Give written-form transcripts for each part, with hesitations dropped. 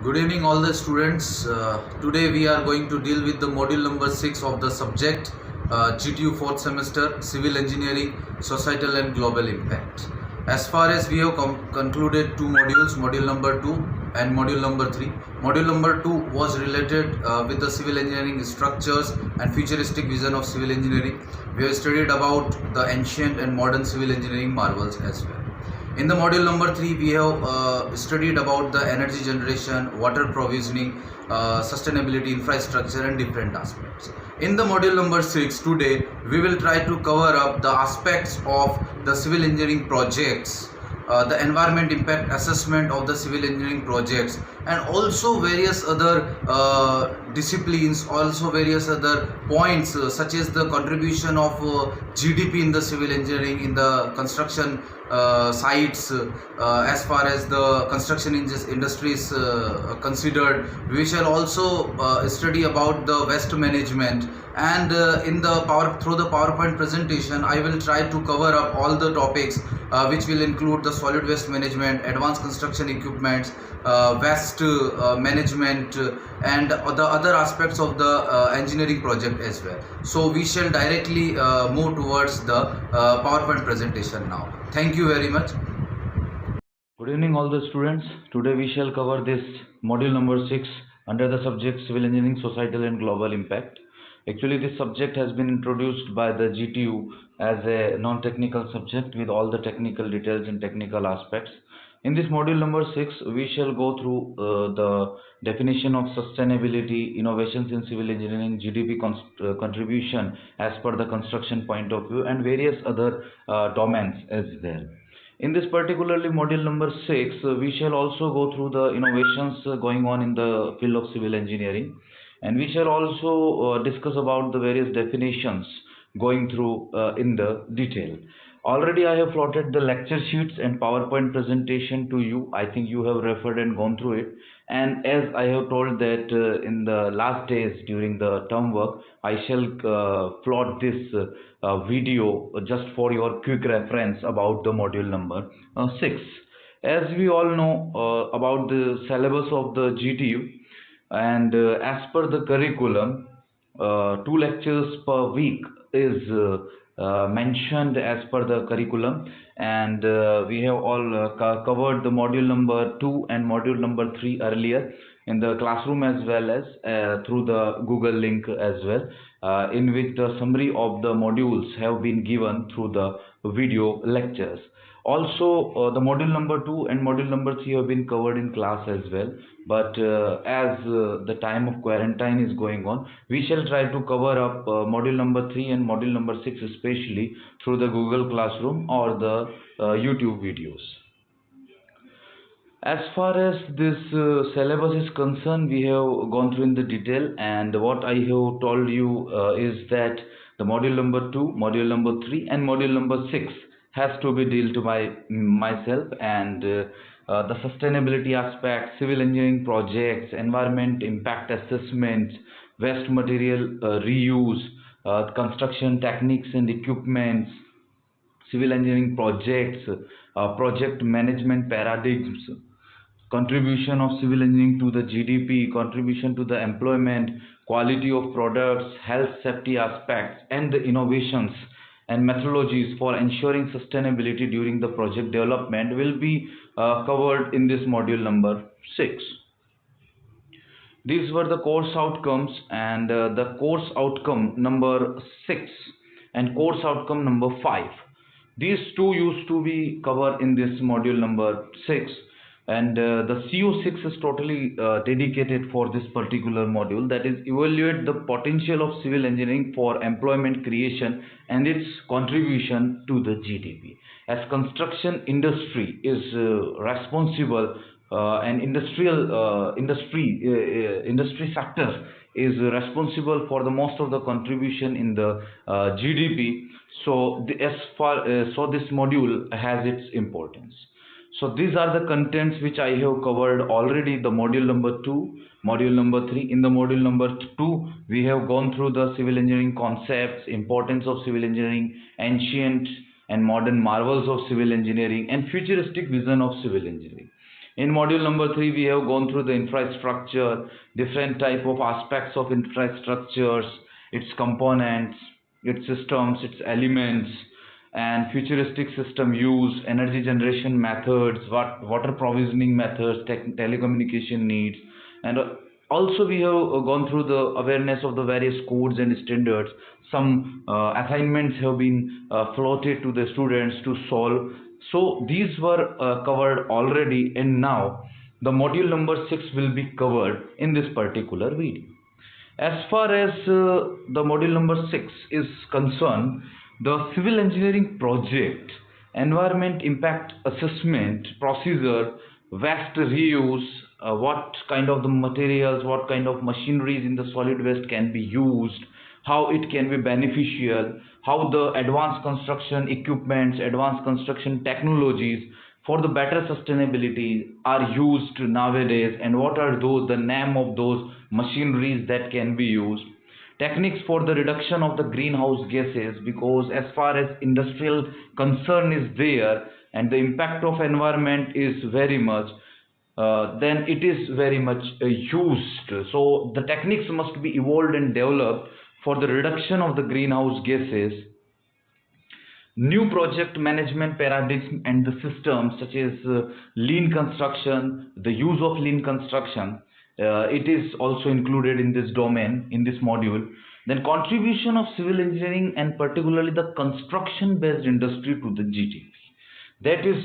Good evening all the students. Today we are going to deal with the module number 6 of the subject GTU 4th semester Civil Engineering Societal and Global Impact. As far as we have concluded two modules, module number 2 and module number 3. Module number 2 was related with the civil engineering structures and futuristic vision of civil engineering. We have studied about the ancient and modern civil engineering marvels as well. In the module number 3, we have studied about the energy generation, water provisioning, sustainability, infrastructure and different aspects. In the module number 6, today we will try to cover up the aspects of the civil engineering projects, the environment impact assessment of the civil engineering projects, and also various other disciplines, also various other points such as the contribution of GDP in the civil engineering in the construction sites, as far as the construction industry is considered. We shall also study about the waste management, and in the through the PowerPoint presentation I will try to cover up all the topics which will include the solid waste management, advanced construction equipments, waste management, and the other aspects of the engineering project as well. So we shall directly move towards the PowerPoint presentation now. Thank you very much. Good evening all the students. Today we shall cover this module number 6 under the subject Civil Engineering Societal and Global Impact. Actually this subject has been introduced by the GTU as a non-technical subject with all the technical details and technical aspects. In this module number 6 we shall go through the definition of sustainability, innovations in civil engineering, GDP contribution as per the construction point of view, and various other domains as there. In this particularly module number 6, we shall also go through the innovations going on in the field of civil engineering, and we shall also discuss about the various definitions going through in the detail. Already I have plotted the lecture sheets and PowerPoint presentation to you. I think you have referred and gone through it. And as I have told that in the last days during the term work, I shall plot this video just for your quick reference about the module number 6. As we all know about the syllabus of the GTU, and as per the curriculum, 2 lectures per week is mentioned as per the curriculum, and we have all covered the module number 2 and module number 3 earlier in the classroom as well as through the Google link as well, in which the summary of the modules have been given through the video lectures. Also the module number 2 and module number 3 have been covered in class as well, but as the time of quarantine is going on, we shall try to cover up module number 3 and module number 6 especially through the Google Classroom or the YouTube videos. As far as this syllabus is concerned, we have gone through in the detail, and what I have told you is that the module number 2, module number 3 and module number 6 has to be dealt by myself, and the sustainability aspect, civil engineering projects, environment impact assessments, waste material reuse, construction techniques and equipments, civil engineering projects, project management paradigms, contribution of civil engineering to the GDP, contribution to the employment, quality of products, health safety aspects, and the innovations and methodologies for ensuring sustainability during the project development will be covered in this module number 6. These were the course outcomes, and the course outcome number 6 and course outcome number 5. These two used to be covered in this module number 6, and the CO6 is totally dedicated for this particular module, that is evaluate the potential of civil engineering for employment creation and its contribution to the GDP. As construction industry is responsible and industry sector is responsible for the most of the contribution in the GDP, so this module has its importance. So these are the contents which I have covered already, the module number 2, module number 3. In the module number 2, we have gone through the civil engineering concepts, importance of civil engineering, ancient and modern marvels of civil engineering, and futuristic vision of civil engineering. In module number 3, we have gone through the infrastructure, different type of aspects of infrastructures, its components, its systems, its elements, and futuristic system use, energy generation methods, water provisioning methods, telecommunication needs, and also we have gone through the awareness of the various codes and standards. Some assignments have been floated to the students to solve. So these were covered already, and now the module number 6 will be covered in this particular video. As far as the module number 6 is concerned, the civil engineering project, environment impact assessment procedure, waste reuse, what kind of the materials, what kind of machineries in the solid waste can be used, how it can be beneficial, how the advanced construction equipments, advanced construction technologies for the better sustainability are used nowadays, and what are the name of those machineries that can be used, techniques for the reduction of the greenhouse gases, because as far as industrial concern is there and the impact of environment is very much, then it is very much used. So the techniques must be evolved and developed for the reduction of the greenhouse gases. New project management paradigms and the systems such as lean construction, the use of lean construction, it is also included in this domain, in this module. Then contribution of civil engineering and particularly the construction based industry to the GDP. That is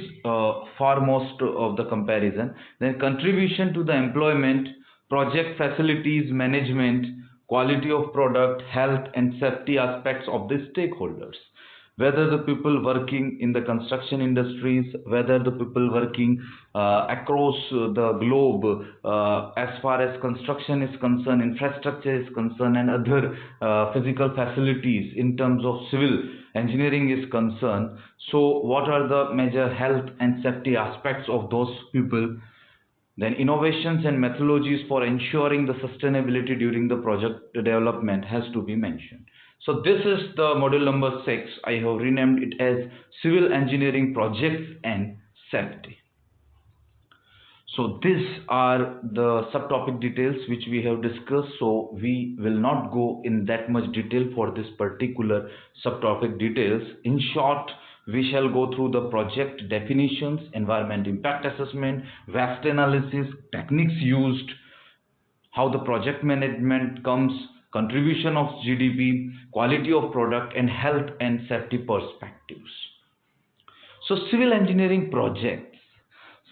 foremost of the comparison. Then contribution to the employment, project facilities management, quality of product, health and safety aspects of the stakeholders, whether the people working in the construction industries, whether the people working across the globe, as far as construction is concerned, infrastructure is concerned, and other physical facilities in terms of civil engineering is concerned. So what are the major health and safety aspects of those people? Then innovations and methodologies for ensuring the sustainability during the project development has to be mentioned. So this is the module number 6. I have renamed it as Civil Engineering Projects and Safety. So these are the subtopic details which we have discussed. So we will not go in that much detail for this particular subtopic details. In short, we shall go through the project definitions, environment impact assessment, waste analysis, techniques used, how the project management comes, contribution of GDP, quality of product, and health and safety perspectives. So civil engineering projects.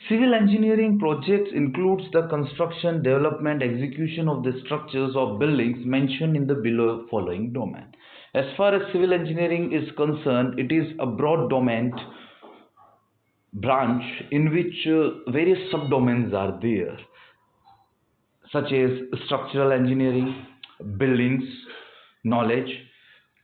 Civil engineering projects includes the construction, development, execution of the structures of buildings mentioned in the below following domain. As far as civil engineering is concerned, it is a broad domain branch in which various subdomains are there, such as structural engineering, buildings, knowledge,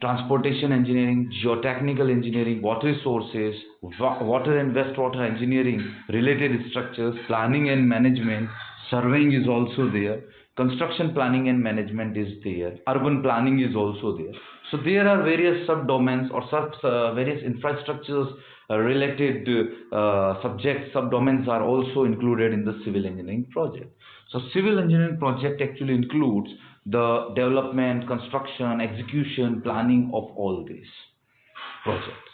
transportation engineering, geotechnical engineering, water resources, water and wastewater engineering, related structures, planning and management, surveying is also there, construction planning and management is there, urban planning is also there. So there are various subdomains or various infrastructures related subjects, subdomains are also included in the civil engineering project. So civil engineering project actually includes the development, construction, execution, planning of all these projects.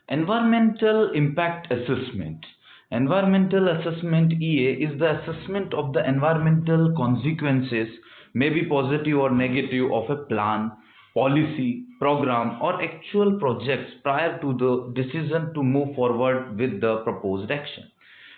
Environmental impact assessment. Environmental assessment EA is the assessment of the environmental consequences, may be positive or negative, of a plan, policy, program, or actual projects prior to the decision to move forward with the proposed action.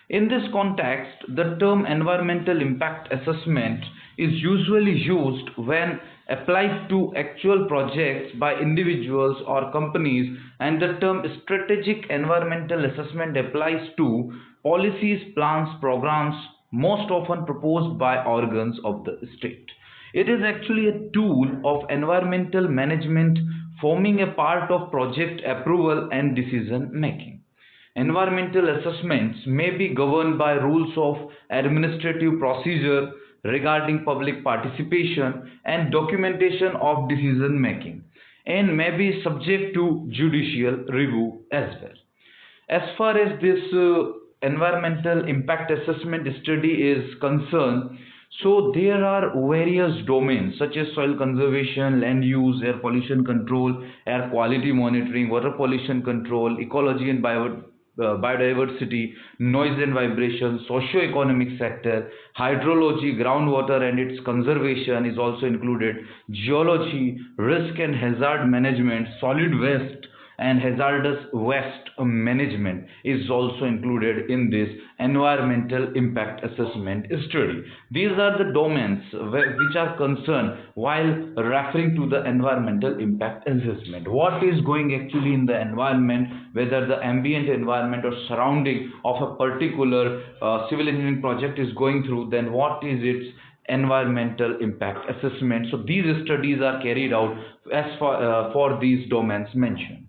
In this context, the term environmental impact assessment is usually used when applied to actual projects by individuals or companies, and the term strategic environmental assessment applies to policies, plans, programs, most often proposed by organs of the state. It is actually a tool of environmental management, forming a part of project approval and decision making. Environmental assessments may be governed by rules of administrative procedure regarding public participation and documentation of decision making, and may be subject to judicial review as well. As far as this environmental impact assessment study is concerned, so there are various domains such as soil conservation, land use, air pollution control, air quality monitoring, water pollution control, ecology and biodiversity, noise and vibration, socio-economic sector, hydrology, groundwater and its conservation is also included, geology, risk and hazard management, solid waste and hazardous waste management is also included in this environmental impact assessment study. These are the domains which are concerned while referring to the environmental impact assessment. What is going actually in the environment, whether the ambient environment or surrounding of a particular civil engineering project is going through, then what is its environmental impact assessment. So these studies are carried out as for these domains mentioned.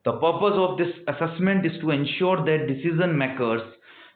The purpose of this assessment is to ensure that decision makers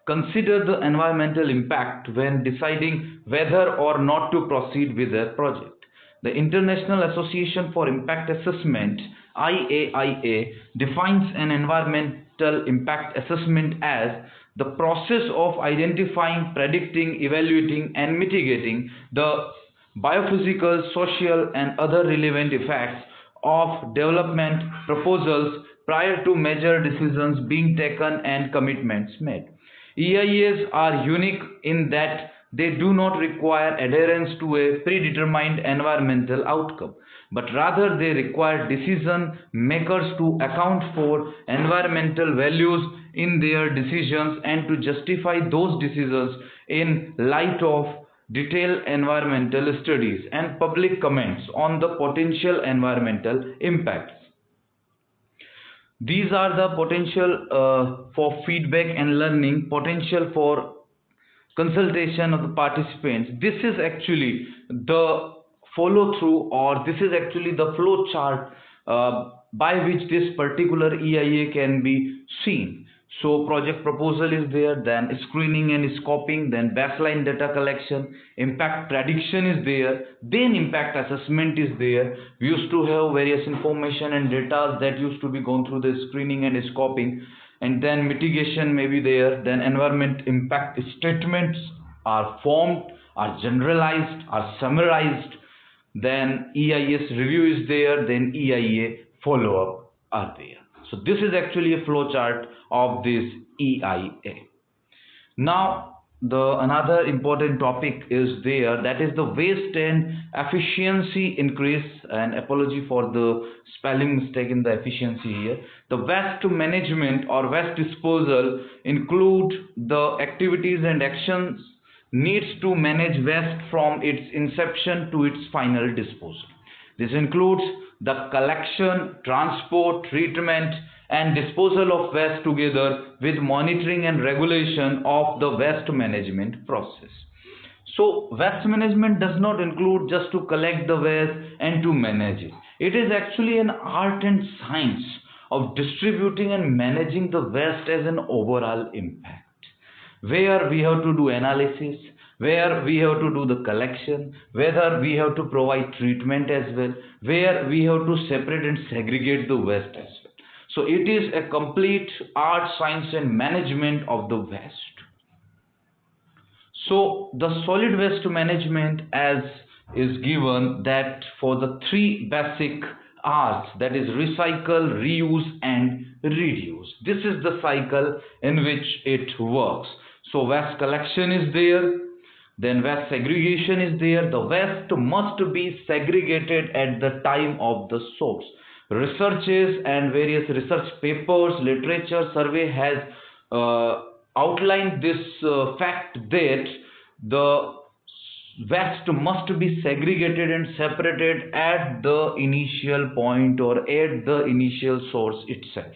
consider the environmental impact when deciding whether or not to proceed with a project. The International Association for Impact Assessment, IAIA, defines an environmental impact assessment as the process of identifying, predicting, evaluating, and mitigating the biophysical, social, and other relevant effects of development proposals prior to major decisions being taken and commitments made. EIAs are unique in that they do not require adherence to a predetermined environmental outcome, but rather they require decision makers to account for environmental values in their decisions and to justify those decisions in light of detailed environmental studies and public comments on the potential environmental impacts. These are the potential for feedback and learning, potential for consultation of the participants. This is actually the follow through, or this is actually the flow chart by which this particular EIA can be seen. So project proposal is there, then screening and scoping, then baseline data collection, impact prediction is there, then impact assessment is there. We used to have various information and data that used to be gone through the screening and scoping, and then mitigation may be there, then environment impact statements are formed, are generalized, are summarized, then EIS review is there, then EIA follow-up are there. So this is actually a flow chart of this EIA. Now another important topic is there, that is the waste and efficiency increase, and apology for the spelling mistake in the efficiency here. The waste management or waste disposal include the activities and actions needs to manage waste from its inception to its final disposal. This includes the collection, transport, treatment and disposal of waste together with monitoring and regulation of the waste management process. So waste management does not include just to collect the waste and to manage it. It is actually an art and science of distributing and managing the waste as an overall impact, where we have to do analysis, where we have to do the collection, whether we have to provide treatment as well, where we have to separate and segregate the waste as well. So it is a complete art, science and management of the waste. So the solid waste management as is given that for the three basic R's, that is recycle, reuse and reduce. This is the cycle in which it works. So waste collection is there, then waste segregation is there. The waste must be segregated at the time of the source. Researches and various research papers, literature, survey has outlined this fact that the waste must be segregated and separated at the initial point or at the initial source itself.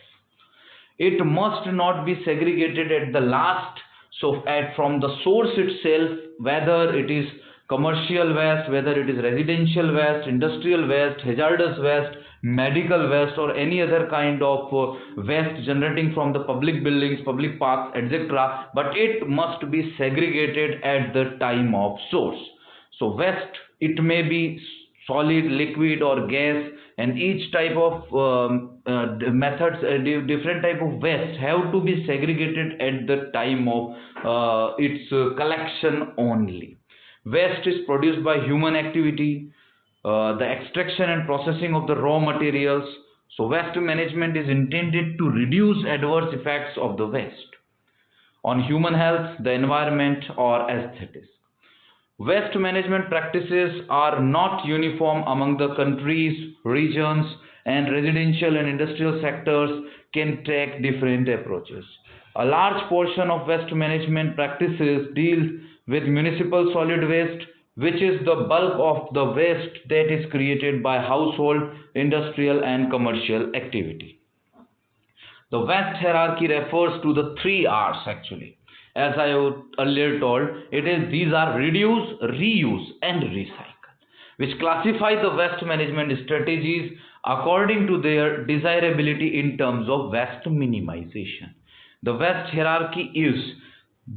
It must not be segregated at the last. So from the source itself, whether it is commercial waste, whether it is residential waste, industrial waste, hazardous waste, medical waste or any other kind of waste generating from the public buildings, public parks, etc. But it must be segregated at the time of source. So waste, it may be solid, liquid, or gas, and each type of different type of waste have to be segregated at the time of its collection only. Waste is produced by human activity, the extraction and processing of the raw materials. So waste management is intended to reduce adverse effects of the waste on human health, the environment, or aesthetics. Waste management practices are not uniform among the countries, regions, and residential and industrial sectors can take different approaches. A large portion of waste management practices deal with municipal solid waste, which is the bulk of the waste that is created by household, industrial, and commercial activity. The waste hierarchy refers to the three R's actually. As I earlier told, these are reduce, reuse, and recycle, which classify the waste management strategies according to their desirability in terms of waste minimization. The waste hierarchy is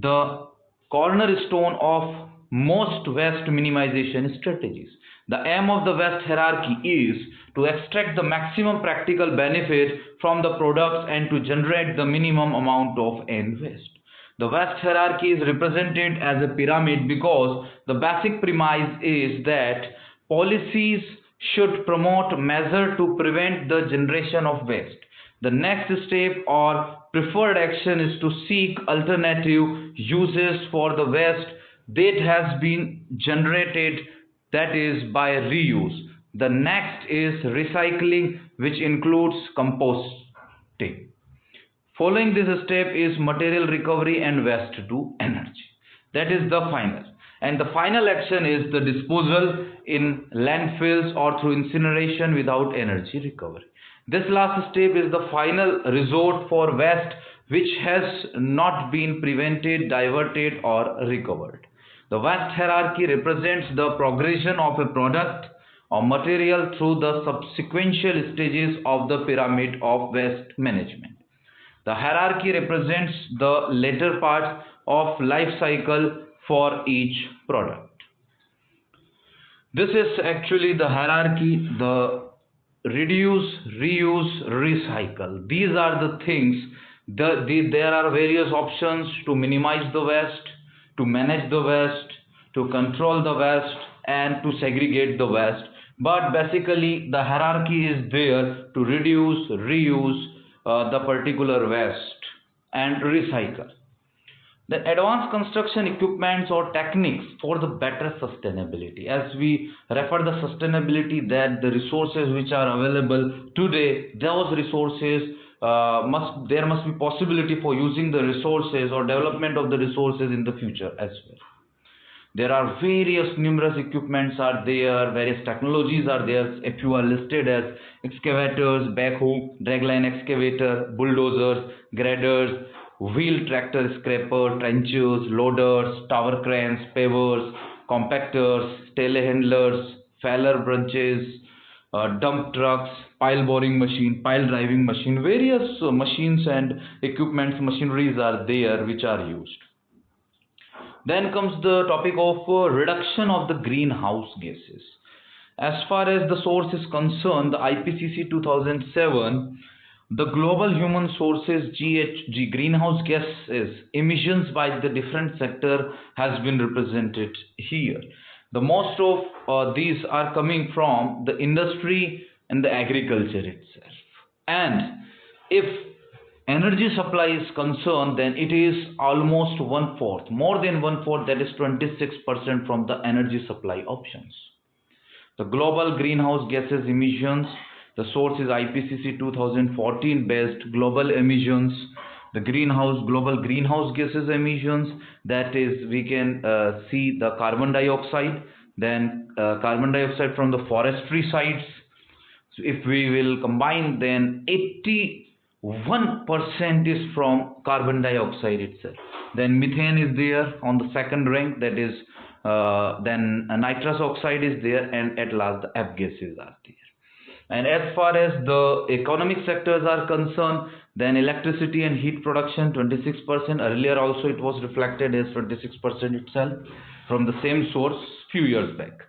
the cornerstone of most waste minimization strategies. The aim of the waste hierarchy is to extract the maximum practical benefit from the products and to generate the minimum amount of end waste. The waste hierarchy is represented as a pyramid because the basic premise is that policies should promote measures to prevent the generation of waste. The next step or preferred action is to seek alternative uses for the waste that has been generated, that is by reuse. The next is recycling, which includes composting. Following this step is material recovery and waste to energy. That is the final. And the final action is the disposal in landfills or through incineration without energy recovery. This last step is the final resort for waste which has not been prevented, diverted, or recovered. The waste hierarchy represents the progression of a product or material through the subsequential stages of the pyramid of waste management. The hierarchy represents the later part of life cycle for each product. This is actually the hierarchy, the reduce, reuse, recycle. These are the things. There are various options to minimize the waste, to manage the waste, to control the waste, and to segregate the waste. But basically, the hierarchy is there to reduce, reuse the particular waste and recycle. The advanced construction equipments or techniques for the better sustainability. As we refer the sustainability, that the resources which are available today, those resources there must be possibility for using the resources or development of the resources in the future as well. There are various numerous equipments are there, various technologies are there. If you are listed as excavators, backhoe, dragline excavator, bulldozers, graders, wheel tractor scraper, trenchers, loaders, tower cranes, pavers, compactors, telehandlers, faller branches, dump trucks, pile boring machine, pile driving machine, various machines and equipments, machineries are there which are used. Then comes the topic of reduction of the greenhouse gases. As far as the source is concerned, the IPCC 2007, the global human sources GHG, greenhouse gases emissions by the different sector has been represented here. The most of these are coming from the industry and the agriculture itself. And if energy supply is concerned, then it is almost 1/4, more than 1/4, that is 26% from the energy supply options. The global greenhouse gases emissions, the source is IPCC 2014 based global emissions. The global greenhouse gases emissions, that is we can see the carbon dioxide, then carbon dioxide from the forestry sites. So if we will combine, then 81% is from carbon dioxide itself. Then methane is there on the second rank, that is then nitrous oxide is there, and at last the F gases are there. And as far as the economic sectors are concerned, then electricity and heat production 26%. Earlier also it was reflected as 26% itself from the same source few years back.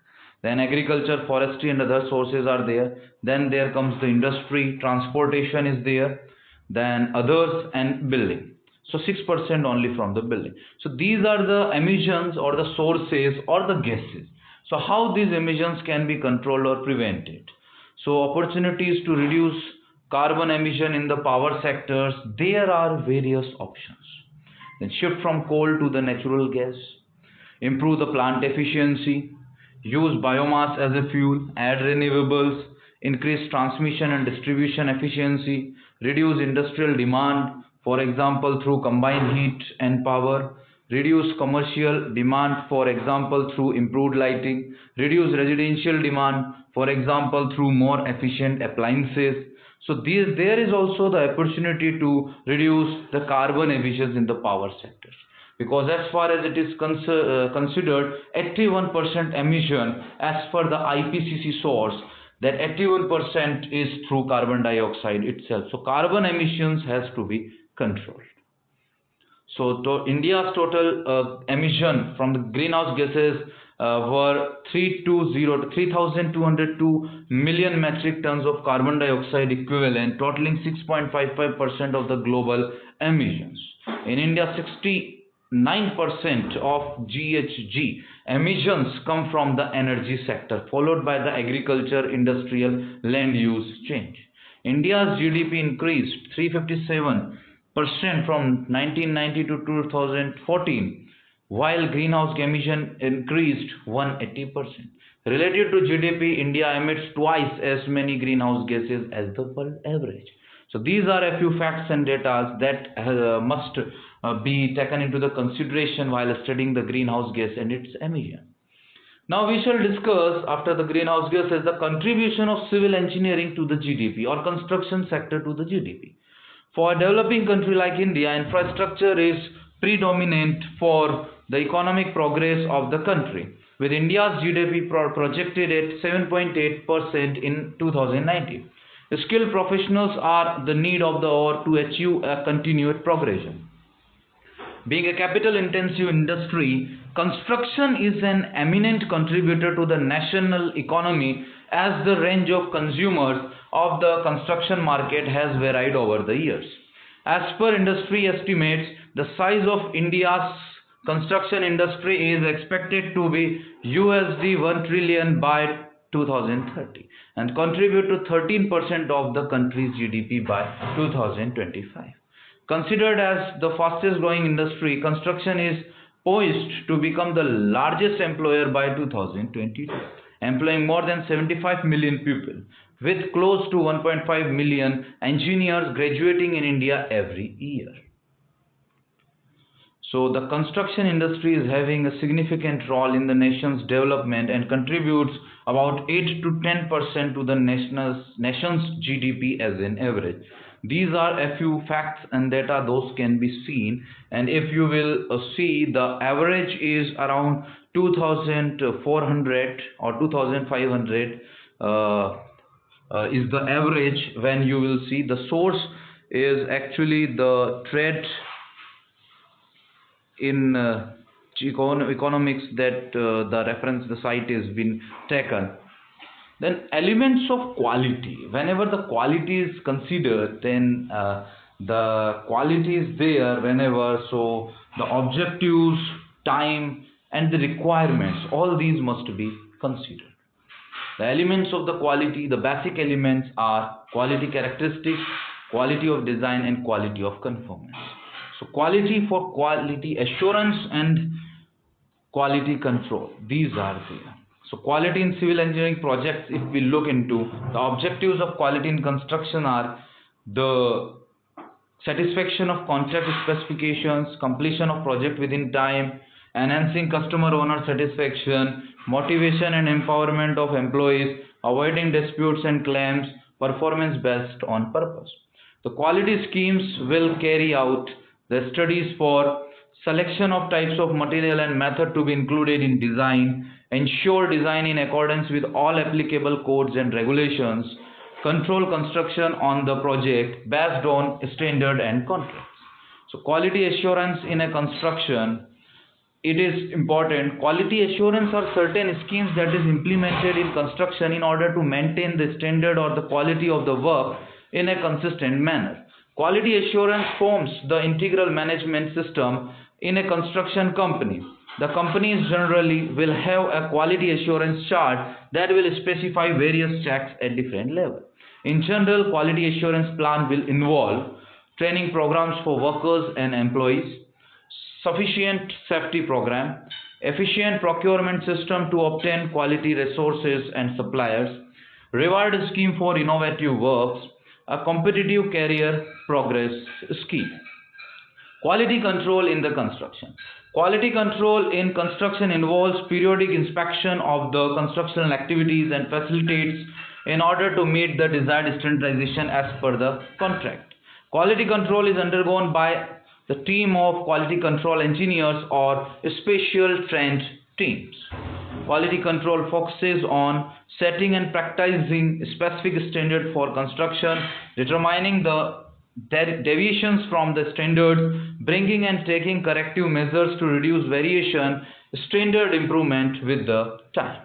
Then agriculture, forestry and other sources are there. Then there comes the industry, transportation is there. Then others and building. So 6% only from the building. So these are the emissions or the sources or the gases. So how these emissions can be controlled or prevented? So opportunities to reduce carbon emission in the power sectors, there are various options. Then shift from coal to the natural gas, improve the plant efficiency, use biomass as a fuel, add renewables, increase transmission and distribution efficiency, reduce industrial demand, for example through combined heat and power, reduce commercial demand, for example through improved lighting, reduce residential demand, for example through more efficient appliances. So there is also the opportunity to reduce the carbon emissions in the power sector, because as far as it is considered 81% emission as per the IPCC source, that 81% is through carbon dioxide itself. So carbon emissions has to be controlled. So India's total emission from the greenhouse gases were 3,202 million metric tons of carbon dioxide equivalent, totaling 6.55% of the global emissions. In India, 69% of GHG emissions come from the energy sector, followed by the agriculture, industrial, land use change. India's GDP increased 357% from 1990 to 2014, while greenhouse emission increased 180%. Related to GDP, India emits twice as many greenhouse gases as the world average. So these are a few facts and data that must be taken into the consideration while studying the greenhouse gas and its emission. Now we shall discuss, after the greenhouse gases, the contribution of civil engineering to the GDP or construction sector to the GDP. For a developing country like India, infrastructure is predominant for the economic progress of the country, with India's GDP projected at 7.8% in 2019. Skilled professionals are the need of the hour to achieve a continued progression. Being a capital-intensive industry, construction is an eminent contributor to the national economy, as the range of consumers of the construction market has varied over the years. As per industry estimates, the size of India's construction industry is expected to be $1 trillion by 2030 and contribute to 13% of the country's GDP by 2025. Considered as the fastest growing industry, construction is poised to become the largest employer by 2022, employing more than 75 million people, with close to 1.5 million engineers graduating in India every year. So the construction industry is having a significant role in the nation's development and contributes about 8 to 10% to the nation's GDP as an average. These are a few facts and data, those can be seen, and if you will see, the average is around 2,400 or 2,500 is the average. When you will see, the source is actually the trade in economics that the reference, the site has been taken. Then elements of quality. Whenever the quality is considered, then the quality is there whenever, so the objectives, time and the requirements, all these must be considered. The elements of the quality, the basic elements are quality characteristics, quality of design and quality of conformance. So quality for quality assurance and quality control, these are there. So quality in civil engineering projects, if we look into, the objectives of quality in construction are the satisfaction of contract specifications, completion of project within time, enhancing customer owner satisfaction, motivation and empowerment of employees, avoiding disputes and claims, performance based on purpose. The quality schemes will carry out the studies for selection of types of material and method to be included in design, ensure design in accordance with all applicable codes and regulations, control construction on the project based on standard and contracts. So quality assurance in a construction it is important. Quality assurance are certain schemes that is implemented in construction in order to maintain the standard or the quality of the work in a consistent manner. Quality assurance forms the integral management system in a construction company. The companies generally will have a quality assurance chart that will specify various checks at different levels. In general, quality assurance plan will involve training programs for workers and employees, sufficient safety program, efficient procurement system to obtain quality resources and suppliers, reward scheme for innovative works, a competitive career progress scheme. Quality control in the construction. Quality control in construction involves periodic inspection of the construction activities and facilities in order to meet the desired standardization as per the contract. Quality control is undergone by the team of quality control engineers or special trained teams. Quality control focuses on setting and practicing specific standards for construction, determining the deviations from the standards, bringing and taking corrective measures to reduce variation, standard improvement with the time.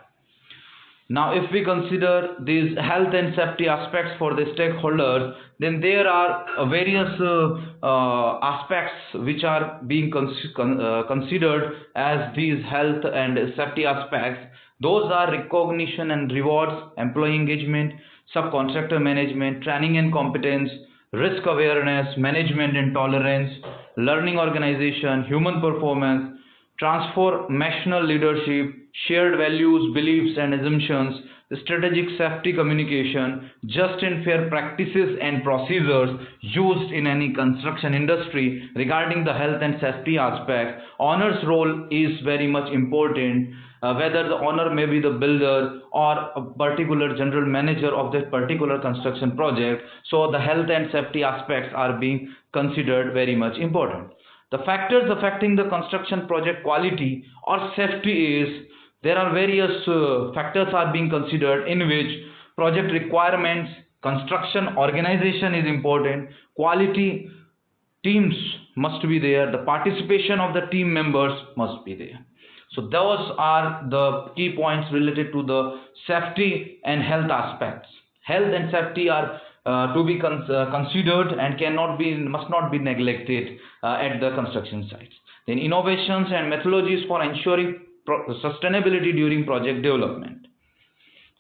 Now, if we consider these health and safety aspects for the stakeholders, then there are various aspects which are being considered as these health and safety aspects. Those are recognition and rewards, employee engagement, subcontractor management, training and competence, risk awareness, management and tolerance, learning organization, human performance, transformational leadership, shared values, beliefs and assumptions, strategic safety communication, just and fair practices and procedures used in any construction industry. Regarding the health and safety aspect, owner's role is very much important. Whether the owner may be the builder or a particular general manager of that particular construction project, so the health and safety aspects are being considered very much important. The factors affecting the construction project quality or safety is, there are various factors are being considered, in which project requirements, construction organization is important, quality teams must be there, the participation of the team members must be there. So those are the key points related to the safety and health aspects. Health and safety are to be considered and must not be neglected at the construction sites. Then innovations and methodologies for ensuring sustainability during project development.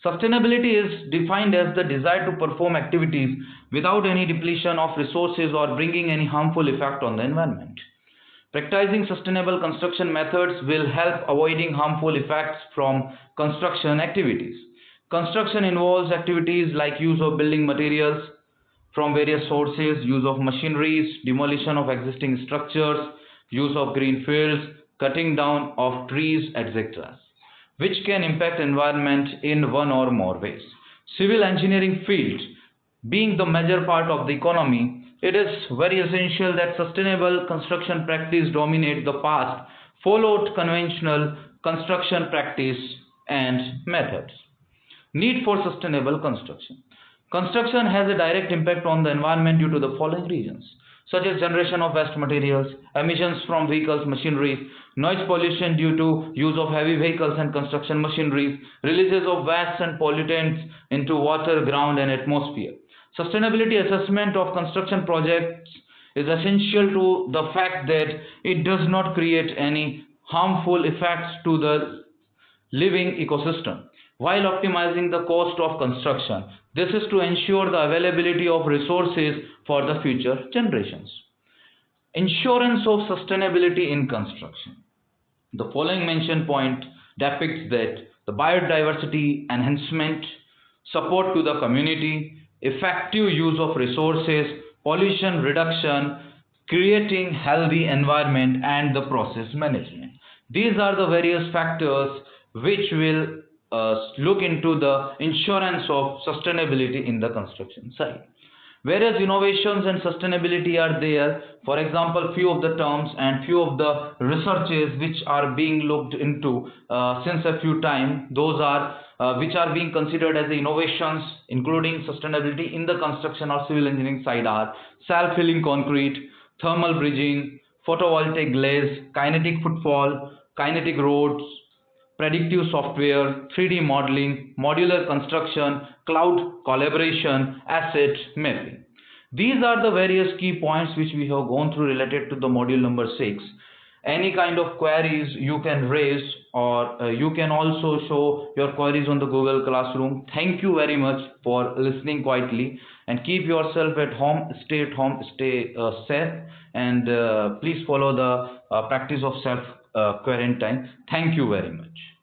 Sustainability is defined as the desire to perform activities without any depletion of resources or bringing any harmful effect on the environment. Practicing sustainable construction methods will help avoiding harmful effects from construction activities. Construction involves activities like use of building materials from various sources, use of machineries, demolition of existing structures, use of green fields, cutting down of trees, etc., which can impact environment in one or more ways. Civil engineering field, being the major part of the economy, it is very essential that sustainable construction practice dominate the past followed conventional construction practice and methods. Need for sustainable construction. Construction has a direct impact on the environment due to the following reasons, such as generation of waste materials, emissions from vehicles, machinery, noise pollution due to use of heavy vehicles and construction machinery, releases of waste and pollutants into water, ground and atmosphere. Sustainability assessment of construction projects is essential to the fact that it does not create any harmful effects to the living ecosystem while optimizing the cost of construction. This is to ensure the availability of resources for the future generations. Insurance of sustainability in construction. The following mentioned point depicts that the biodiversity enhancement, support to the community, effective use of resources, pollution reduction, creating healthy environment and the process management. These are the various factors which will look into the insurance of sustainability in the construction site. Various innovations and sustainability are there. For example, few of the terms and few of the researches which are being looked into since a few time, those are which are being considered as innovations including sustainability in the construction or civil engineering side are self-healing concrete, thermal bridging, photovoltaic glaze, kinetic footfall, kinetic roads, predictive software, 3D modeling, modular construction, cloud collaboration, asset mapping. These are the various key points which we have gone through related to the module number 6. Any kind of queries you can raise, or you can also show your queries on the Google Classroom. Thank you very much for listening quietly, and keep yourself at home, stay safe, and please follow the practice of self quarantine. Thank you very much.